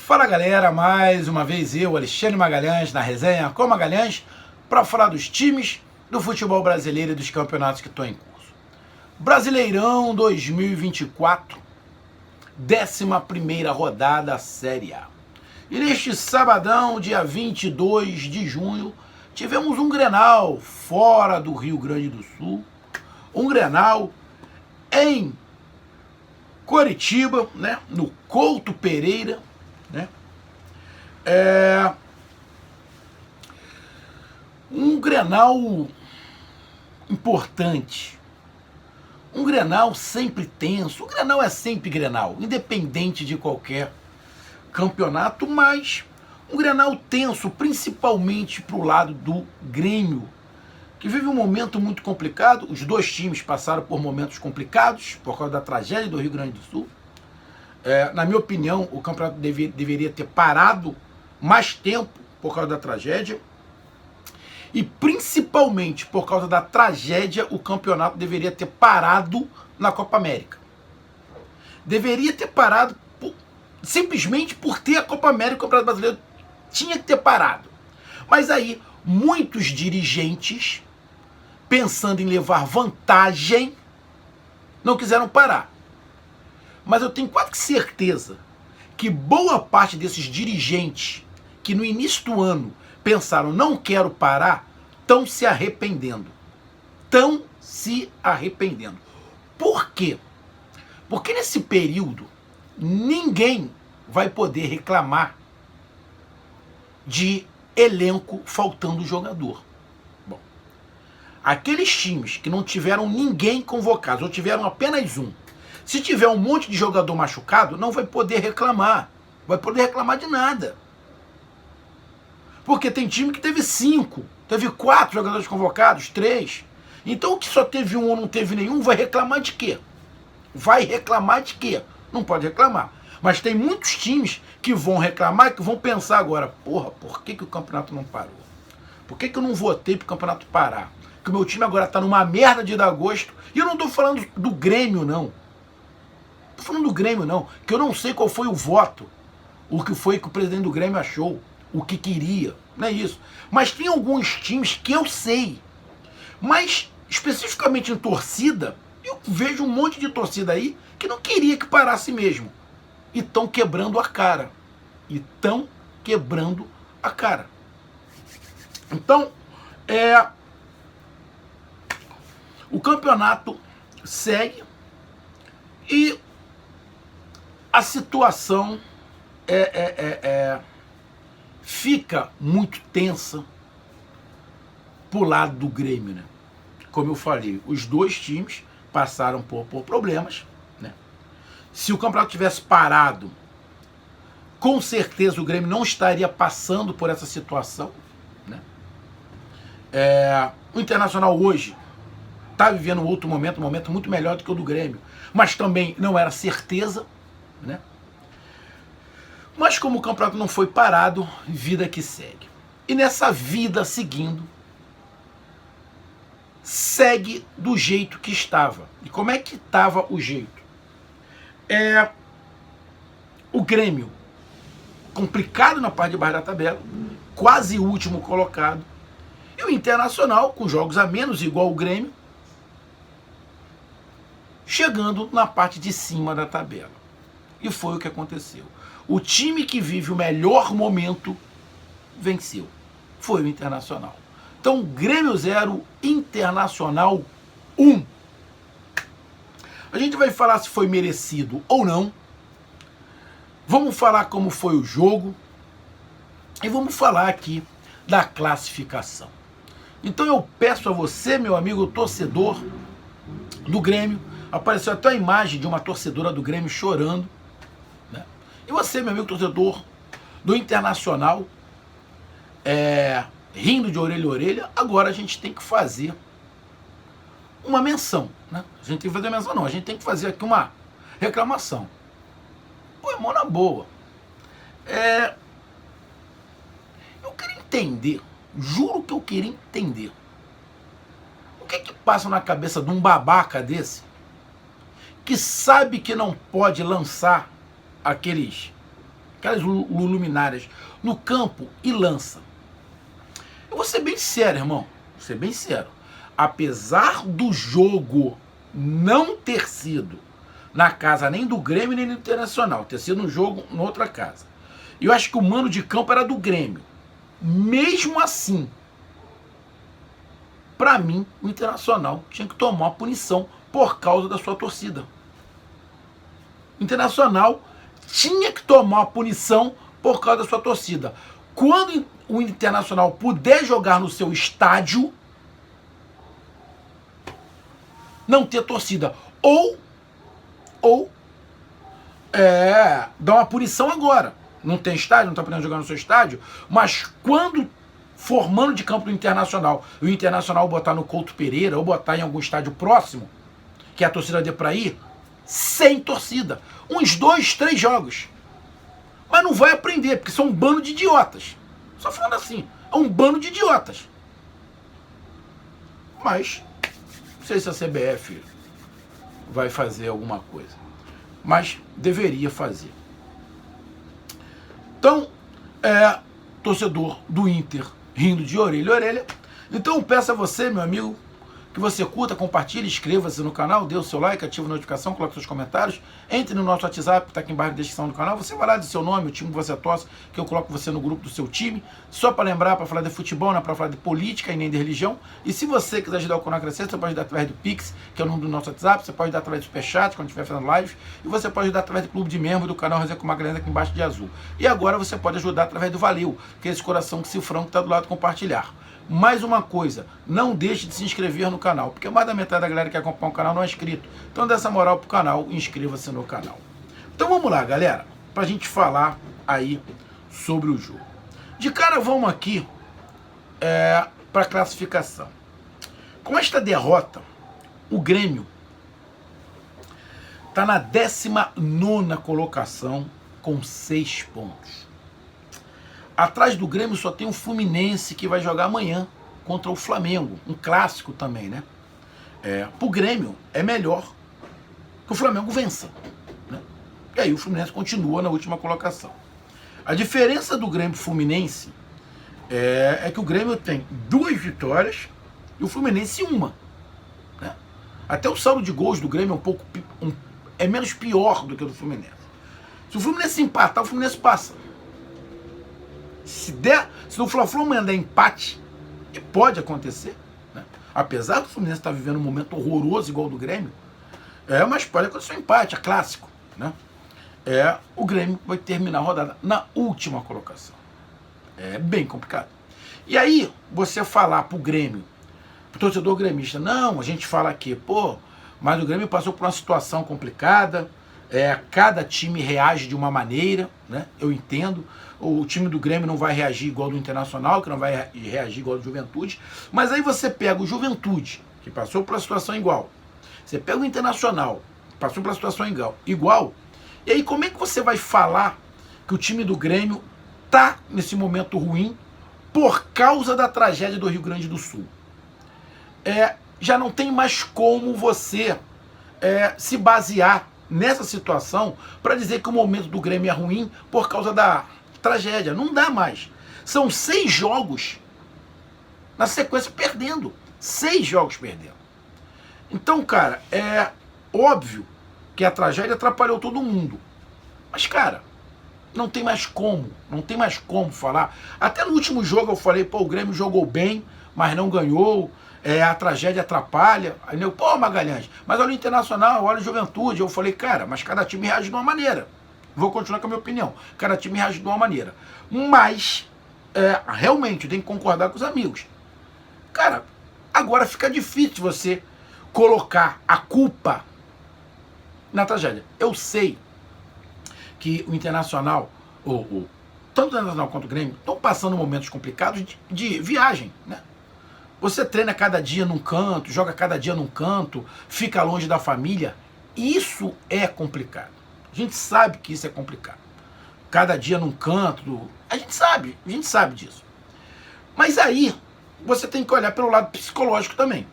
Fala galera, mais uma vez eu, Alexandre Magalhães, na resenha com Magalhães, para falar dos times do futebol brasileiro e dos campeonatos que estão em curso. Brasileirão 2024, 11ª rodada Série A. E neste sabadão, dia 22 de junho, tivemos um Grenal fora do Rio Grande do Sul, um Grenal em Coritiba, né, no Couto Pereira, né? Um Grenal importante, um Grenal sempre tenso. O Grenal é sempre Grenal, independente de qualquer campeonato, mas um Grenal tenso, principalmente para o lado do Grêmio, que vive um momento muito complicado. Os dois times passaram por momentos complicados por causa da tragédia do Rio Grande do Sul. Na minha opinião, o campeonato deveria ter parado mais tempo por causa da tragédia. E principalmente por causa da tragédia, o campeonato deveria ter parado na Copa América. Deveria ter parado simplesmente por ter a Copa América. O Campeonato Brasileiro tinha que ter parado. Mas aí, muitos dirigentes, pensando em levar vantagem, não quiseram parar. Mas eu tenho quase certeza que boa parte desses dirigentes que no início do ano pensaram não quero parar, estão se arrependendo. Estão se arrependendo. Por quê? Porque nesse período ninguém vai poder reclamar de elenco faltando jogador. Bom, aqueles times que não tiveram ninguém convocado, ou tiveram apenas um, se tiver um monte de jogador machucado, não vai poder reclamar. Vai poder reclamar de nada. Porque tem time que teve 5, teve 4 jogadores convocados, 3. Então o que só teve um ou não teve nenhum, vai reclamar de quê? Vai reclamar de quê? Não pode reclamar. Mas tem muitos times que vão reclamar, que vão pensar agora, porra, por que o campeonato não parou? Por que eu não votei pro campeonato parar? Porque o meu time agora tá numa merda de dar gosto. E eu não tô falando do Grêmio, não. Tô falando do Grêmio, não. Que eu não sei qual foi o voto. O que foi que o presidente do Grêmio achou. O que queria. Não é isso. Mas tem alguns times que eu sei. Mas, especificamente em torcida, eu vejo um monte de torcida aí que não queria que parasse mesmo. E estão quebrando a cara. Então, o campeonato segue e a situação fica muito tensa pro lado do Grêmio, né? Como eu falei, os dois times passaram por problemas, né? Se o campeonato tivesse parado, com certeza o Grêmio não estaria passando por essa situação, né? O Internacional hoje está vivendo outro momento, um momento muito melhor do que o do Grêmio, mas também não era certeza, né? Mas como o campeonato não foi parado, vida que segue. E nessa vida seguindo, segue do jeito que estava. E como é que estava o jeito? O Grêmio, complicado na parte de baixo da tabela, quase último colocado. E o Internacional, com jogos a menos, igual o Grêmio, chegando na parte de cima da tabela. E foi o que aconteceu. O time que vive o melhor momento venceu. Foi o Internacional. Então, Grêmio 0, Internacional 1. A gente vai falar se foi merecido ou não. Vamos falar como foi o jogo. E vamos falar aqui da classificação. Então eu peço a você, meu amigo torcedor do Grêmio, apareceu até a imagem de uma torcedora do Grêmio chorando, né? E você, meu amigo torcedor do Internacional, rindo de orelha a orelha. Agora a gente tem que fazer uma menção, né? A gente tem que fazer menção, não. A gente tem que fazer aqui uma reclamação. Pô, irmão, na boa. Eu queria entender, juro que eu queria entender, o que passa na cabeça de um babaca desse, que sabe que não pode lançar aqueles aquelas luminárias no campo e lança. Eu vou ser bem sério, irmão, vou ser bem sério. Apesar do jogo não ter sido na casa nem do Grêmio nem do Internacional, ter sido um jogo em outra casa, eu acho que o mano de campo era do Grêmio. Mesmo assim, para mim, o Internacional tinha que tomar uma punição por causa da sua torcida. O Internacional tinha que tomar uma punição por causa da sua torcida. Quando o Internacional puder jogar no seu estádio, não ter torcida. Ou dar uma punição agora. Não tem estádio, não está podendo jogar no seu estádio, mas quando for mano de campo do Internacional, o Internacional botar no Couto Pereira ou botar em algum estádio próximo, que a torcida dê para ir, sem torcida. Uns 2, 3 jogos. Mas não vai aprender, porque são um bando de idiotas. Só falando assim, é um bando de idiotas. Mas, não sei se a CBF vai fazer alguma coisa. Mas deveria fazer. Então, torcedor do Inter rindo de orelha a orelha. Então eu peço a você, meu amigo, que você curta, compartilhe, inscreva-se no canal, dê o seu like, ative a notificação, coloque seus comentários, entre no nosso WhatsApp, está aqui embaixo na descrição do canal, você vai lá, diz seu nome, o time que você torce, que eu coloco você no grupo do seu time, só para lembrar, para falar de futebol, não é para falar de política e nem de religião. E se você quiser ajudar o canal a crescer, você pode ajudar através do Pix, que é o número do nosso WhatsApp, você pode ajudar através do Superchat, quando estiver fazendo live, e você pode ajudar através do clube de membro do canal Resenha com Magalhães aqui embaixo de azul. E agora você pode ajudar através do Valeu, que é esse coração cifrão que está do lado compartilhar. Mais uma coisa, não deixe de se inscrever no canal, porque mais da metade da galera que acompanha o canal não é inscrito. Então dê essa moral pro canal, inscreva-se no canal. Então vamos lá, galera, pra gente falar aí sobre o jogo. De cara vamos aqui pra classificação. Com esta derrota, o Grêmio tá na 19ª colocação com 6 pontos. Atrás do Grêmio só tem o Fluminense, que vai jogar amanhã contra o Flamengo. Um clássico também, né? Pro Grêmio é melhor que o Flamengo vença, né? E aí o Fluminense continua na última colocação. A diferença do Grêmio pro Fluminense é que o Grêmio tem 2 vitórias e o Fluminense 1. Né? Até o saldo de gols do Grêmio é menos pior do que o do Fluminense. Se o Fluminense empatar, o Fluminense passa. Se o Fla-Flu amanhã der empate, e pode acontecer, né? Apesar do Fluminense estar vivendo um momento horroroso igual ao do Grêmio, mas pode acontecer um empate, é clássico, né? O Grêmio vai terminar a rodada na última colocação. É bem complicado. E aí, você falar pro Grêmio, pro torcedor gremista, não, a gente fala aqui, mas o Grêmio passou por uma situação complicada, cada time reage de uma maneira, né? Eu entendo. O time do Grêmio não vai reagir igual ao do Internacional, que não vai reagir igual ao do Juventude. Mas aí você pega o Juventude, que passou por uma situação igual. Você pega o Internacional, que passou por uma situação igual. E aí como é que você vai falar que o time do Grêmio tá nesse momento ruim por causa da tragédia do Rio Grande do Sul? Já não tem mais como você se basear nessa situação para dizer que o momento do Grêmio é ruim por causa da tragédia. Não dá mais. São 6 jogos na sequência perdendo. 6 jogos perdendo. Então, cara, é óbvio que a tragédia atrapalhou todo mundo. Mas, cara, não tem mais como. Não tem mais como falar. Até no último jogo eu falei, o Grêmio jogou bem, mas não ganhou. A tragédia atrapalha. Aí eu, Magalhães, mas olha o Internacional, olha o Juventude. Eu falei, cara, mas cada time reage de uma maneira. Vou continuar com a minha opinião. Cada time reage de uma maneira. Mas, realmente, eu tenho que concordar com os amigos. Cara, agora fica difícil você colocar a culpa na tragédia. Eu sei que o Internacional, tanto o Internacional quanto o Grêmio, estão passando momentos complicados de viagem, né? Você treina cada dia num canto, joga cada dia num canto, fica longe da família. Isso é complicado. A gente sabe que isso é complicado. Cada dia num canto, a gente sabe disso. Mas aí, você tem que olhar pelo lado psicológico também.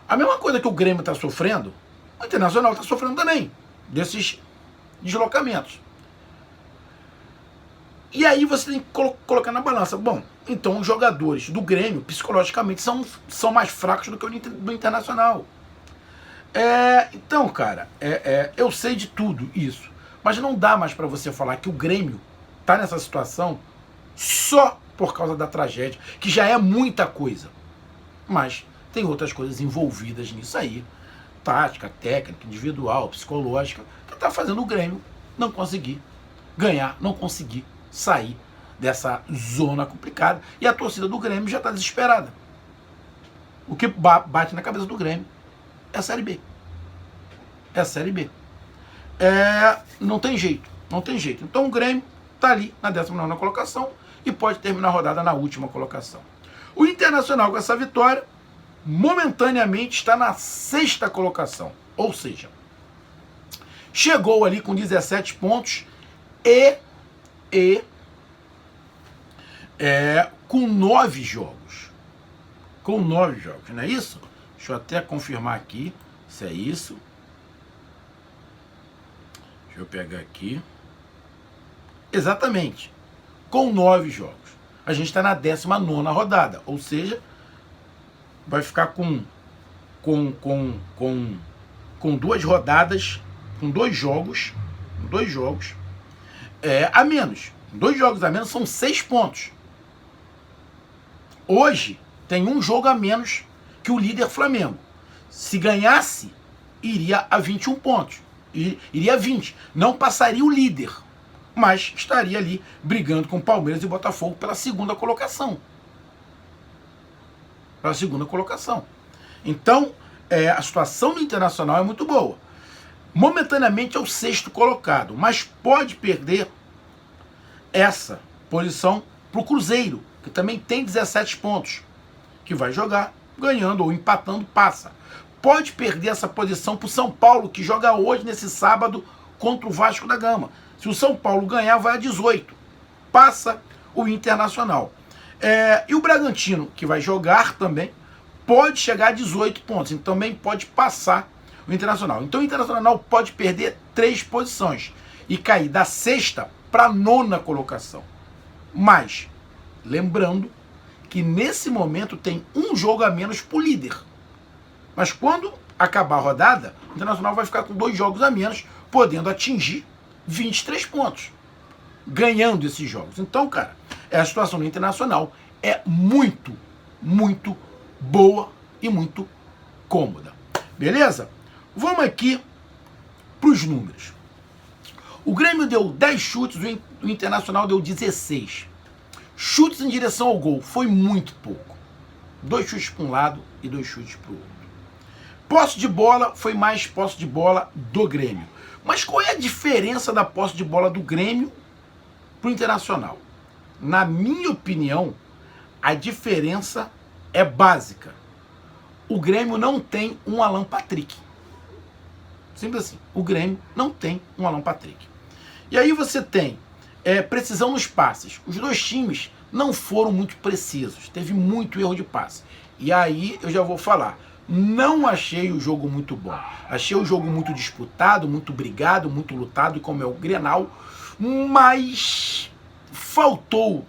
A mesma coisa que o Grêmio está sofrendo, o Internacional está sofrendo também, desses deslocamentos. E aí você tem que colocar na balança. Bom, então os jogadores do Grêmio, psicologicamente, são mais fracos do que o do Internacional. Então, cara, eu sei de tudo isso. Mas não dá mais para você falar que o Grêmio tá nessa situação só por causa da tragédia, que já é muita coisa. Mas tem outras coisas envolvidas nisso aí. Tática, técnica, individual, psicológica, que tá fazendo o Grêmio não conseguir ganhar, não conseguir sair dessa zona complicada. E a torcida do Grêmio já está desesperada. O que bate na cabeça do Grêmio é a Série B. É a Série B. Não tem jeito, não tem jeito. Então o Grêmio está ali na 19ª colocação e pode terminar a rodada na última colocação. O Internacional, com essa vitória, momentaneamente está na 6ª colocação. Ou seja, chegou ali com 17 pontos com 9 jogos. Com 9 jogos, não é isso? Deixa eu até confirmar aqui se é isso. Deixa eu pegar aqui. Exatamente. Com 9 jogos. A gente está na 19ª rodada. Ou seja, vai ficar com 2 rodadas, com 2 jogos. Com 2 jogos. A menos. 2 jogos a menos são 6 pontos. Hoje tem um jogo a menos que o líder Flamengo. Se ganhasse, iria a 21 pontos. Iria a 20. Não passaria o líder, mas estaria ali brigando com Palmeiras e Botafogo pela 2ª colocação. Pela 2ª colocação. Então, a situação do Internacional é muito boa. Momentaneamente é o 6º colocado, mas pode perder essa posição para o Cruzeiro, que também tem 17 pontos, que vai jogar ganhando ou empatando, passa. Pode perder essa posição para o São Paulo, que joga hoje, nesse sábado, contra o Vasco da Gama. Se o São Paulo ganhar, vai a 18. Passa o Internacional. E o Bragantino, que vai jogar também, pode chegar a 18 pontos. Então também pode passar o Internacional. Então o Internacional pode perder 3 posições e cair da 6ª para a 9ª colocação. Mas, lembrando que nesse momento tem um jogo a menos para o líder. Mas quando acabar a rodada, o Internacional vai ficar com 2 jogos a menos, podendo atingir 23 pontos, ganhando esses jogos. Então, cara, a situação do Internacional é muito, muito boa e muito cômoda. Beleza? Vamos aqui para os números. O Grêmio deu 10 chutes, o Internacional deu 16. Chutes em direção ao gol, foi muito pouco. 2 chutes para um lado e 2 chutes para o outro. Posse de bola, foi mais posse de bola do Grêmio. Mas qual é a diferença da posse de bola do Grêmio para o Internacional? Na minha opinião, a diferença é básica. O Grêmio não tem um Alan Patrick. Simples assim. O Grêmio não tem um Alan Patrick. E aí você tem precisão nos passes. Os 2 times não foram muito precisos. Teve muito erro de passe. E aí eu já vou falar. Não achei o jogo muito bom. Achei o jogo muito disputado, muito brigado, muito lutado, como é o Grenal. Mas faltou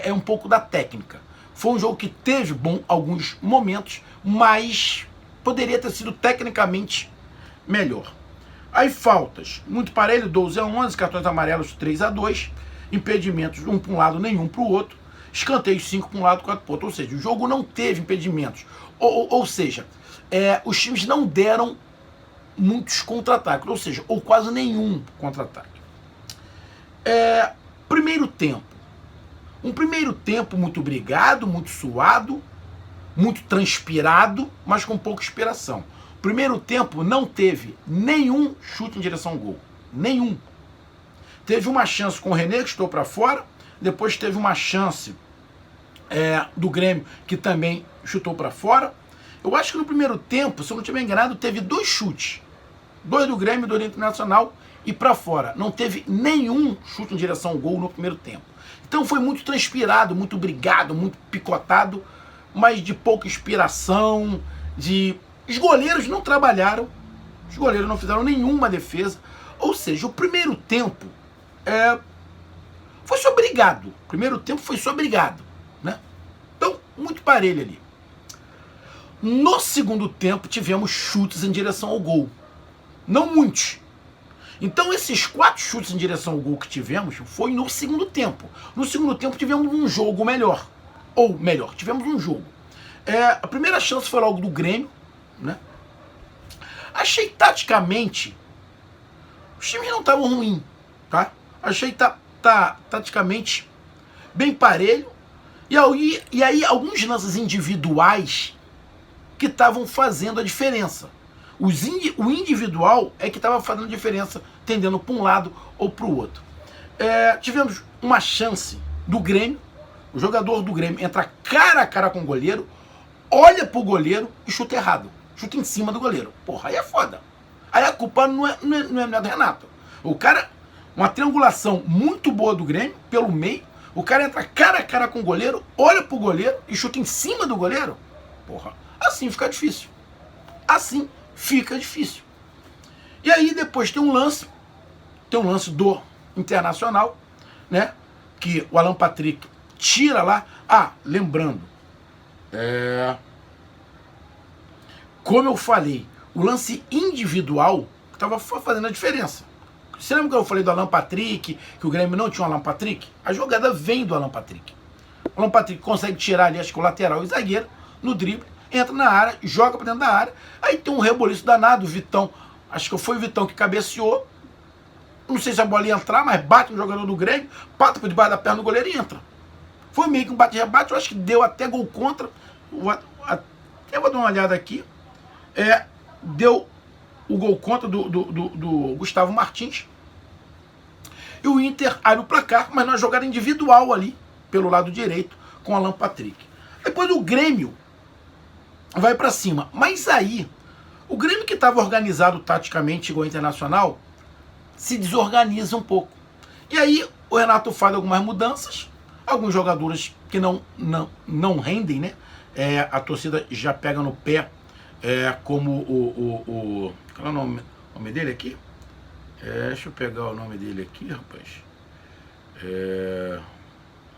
um pouco da técnica. Foi um jogo que teve alguns momentos, mas poderia ter sido tecnicamente melhor. Aí faltas, muito parelho, 12-11, cartões amarelos 3-2, impedimentos um para um lado, nenhum para o outro, escanteios 5 para um lado, 4 para o outro. Ou seja, o jogo não teve impedimentos. Ou seja, os times não deram muitos contra-ataques, ou seja, ou quase nenhum contra-ataque. Primeiro tempo. Um primeiro tempo muito brigado, muito suado, muito transpirado, mas com pouca inspiração. Primeiro tempo não teve nenhum chute em direção ao gol. Nenhum. Teve uma chance com o René, que estou para fora. Depois teve uma chance do Grêmio, que também chutou para fora. Eu acho que no primeiro tempo, se eu não estiver enganado, teve 2 chutes. 2 do Grêmio, 2 do Internacional e para fora. Não teve nenhum chute em direção ao gol no primeiro tempo. Então foi muito transpirado, muito brigado, muito picotado, mas de pouca inspiração, Os goleiros não trabalharam, os goleiros não fizeram nenhuma defesa. Ou seja, o primeiro tempo Foi só brigado. Primeiro tempo foi só brigado, né? Então, muito parelho ali. No segundo tempo, tivemos chutes em direção ao gol. Não muitos. Então, esses 4 chutes em direção ao gol que tivemos foi no segundo tempo. No segundo tempo, tivemos um jogo melhor. Ou melhor, tivemos um jogo. A primeira chance foi logo do Grêmio, né? Achei taticamente, os times não estavam ruins, tá? Achei taticamente bem parelho. E aí alguns lances individuais que estavam fazendo a diferença. O individual é que estava fazendo a diferença, tendendo para um lado ou para o outro. Tivemos uma chance do Grêmio. O jogador do Grêmio entra cara a cara com o goleiro, olha pro goleiro e chuta errado. Chuta em cima do goleiro. Porra, aí é foda. Aí a culpa não é do Renato. O cara, uma triangulação muito boa do Grêmio, pelo meio, o cara entra cara a cara com o goleiro, olha pro goleiro e chuta em cima do goleiro. Porra, assim fica difícil. Assim fica difícil. E aí depois tem um lance do Internacional, né? Que o Alan Patrick tira lá. Lembrando, como eu falei, o lance individual estava fazendo a diferença. Você lembra que eu falei do Alan Patrick, que o Grêmio não tinha o Alan Patrick? A jogada vem do Alan Patrick. O Alan Patrick consegue tirar ali, acho que o lateral e o zagueiro, no drible, entra na área, joga pra dentro da área, aí tem um reboliço danado, o Vitão, acho que foi o Vitão que cabeceou, não sei se a bola ia entrar, mas bate no jogador do Grêmio, pata por debaixo da perna do goleiro e entra. Foi meio que um bate-rebate, eu acho que deu até gol contra, eu vou dar uma olhada aqui, deu o gol contra do Gustavo Martins, e o Inter abre o placar, mas numa jogada individual ali, pelo lado direito, com o Alan Patrick. Depois o Grêmio vai pra cima, mas aí, o Grêmio que estava organizado taticamente igual ao Internacional, se desorganiza um pouco. E aí o Renato faz algumas mudanças, alguns jogadores que não rendem, né? A torcida já pega no pé, como qual é o nome dele aqui? Deixa eu pegar o nome dele aqui, rapaz.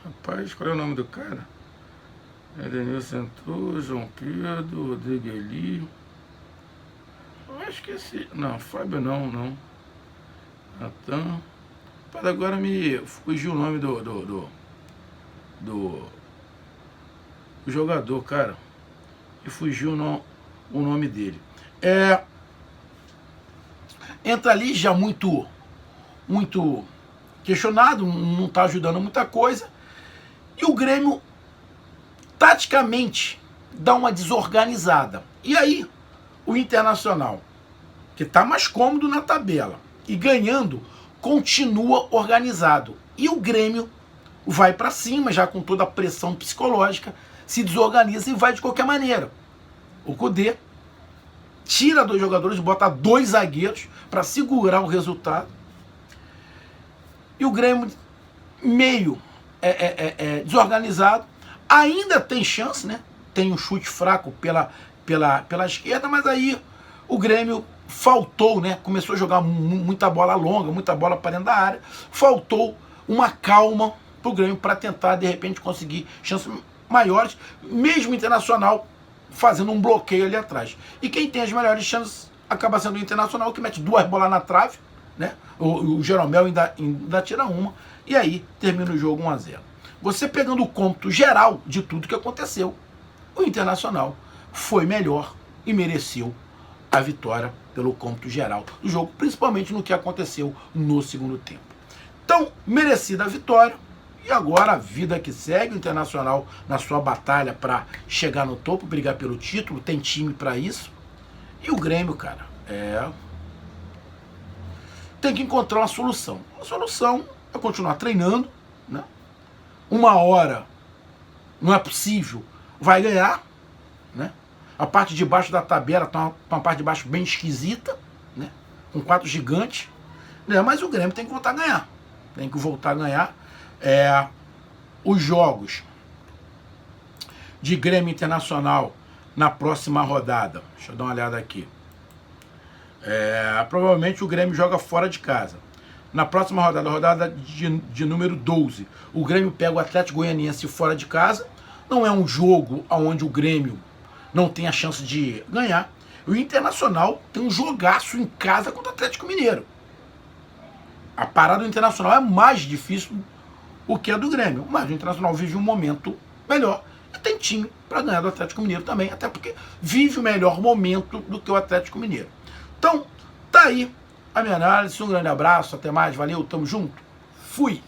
Rapaz, qual é o nome do cara? Denilson entrou, João Pedro, Rodrigo Eli. Eu acho que esse. Não, Fábio não. Natan. Para agora me fugiu o nome do jogador, cara. E fugiu o nome dele. Entra ali já muito questionado, não está ajudando muita coisa. E o Grêmio, taticamente, dá uma desorganizada. E aí, o Internacional, que está mais cômodo na tabela e ganhando, continua organizado. E o Grêmio vai para cima, já com toda a pressão psicológica, se desorganiza e vai de qualquer maneira. O Kudê tira 2 jogadores, bota 2 zagueiros para segurar o resultado. E o Grêmio meio desorganizado. Ainda tem chance, né? Tem um chute fraco pela esquerda, mas aí o Grêmio faltou, né? Começou a jogar muita bola longa, muita bola para dentro da área. Faltou uma calma pro Grêmio para tentar, de repente, conseguir chances maiores, mesmo o Internacional fazendo um bloqueio ali atrás. E quem tem as melhores chances acaba sendo o Internacional, que mete 2 bolas na trave, né? O Jeromel ainda tira uma, e aí termina o jogo 1-0. Você pegando o cômputo geral de tudo que aconteceu, o Internacional foi melhor e mereceu a vitória pelo cômputo geral do jogo, principalmente no que aconteceu no segundo tempo. Então, merecida a vitória. E agora a vida que segue, o Internacional na sua batalha para chegar no topo, brigar pelo título, tem time para isso. E o Grêmio, cara, tem que encontrar uma solução. A solução é continuar treinando, né? 1 hora não é possível, vai ganhar, né? A parte de baixo da tabela tá uma parte de baixo bem esquisita, né? Com 4 gigantes, né? Mas o Grêmio tem que voltar a ganhar. Tem que voltar a ganhar. Os jogos de Grêmio Internacional na próxima rodada. Deixa eu dar uma olhada aqui. Provavelmente o Grêmio joga fora de casa. Na próxima rodada, rodada de número 12, o Grêmio pega o Atlético Goianiense fora de casa. Não é um jogo onde o Grêmio não tem a chance de ganhar. O Internacional tem um jogaço em casa contra o Atlético Mineiro. A parada do Internacional é mais difícil do que a do Grêmio, mas o Internacional vive um momento melhor e tem time para ganhar do Atlético Mineiro também, até porque vive o melhor momento do que o Atlético Mineiro. Então, tá aí a minha análise. Um grande abraço, até mais, valeu, tamo junto, fui!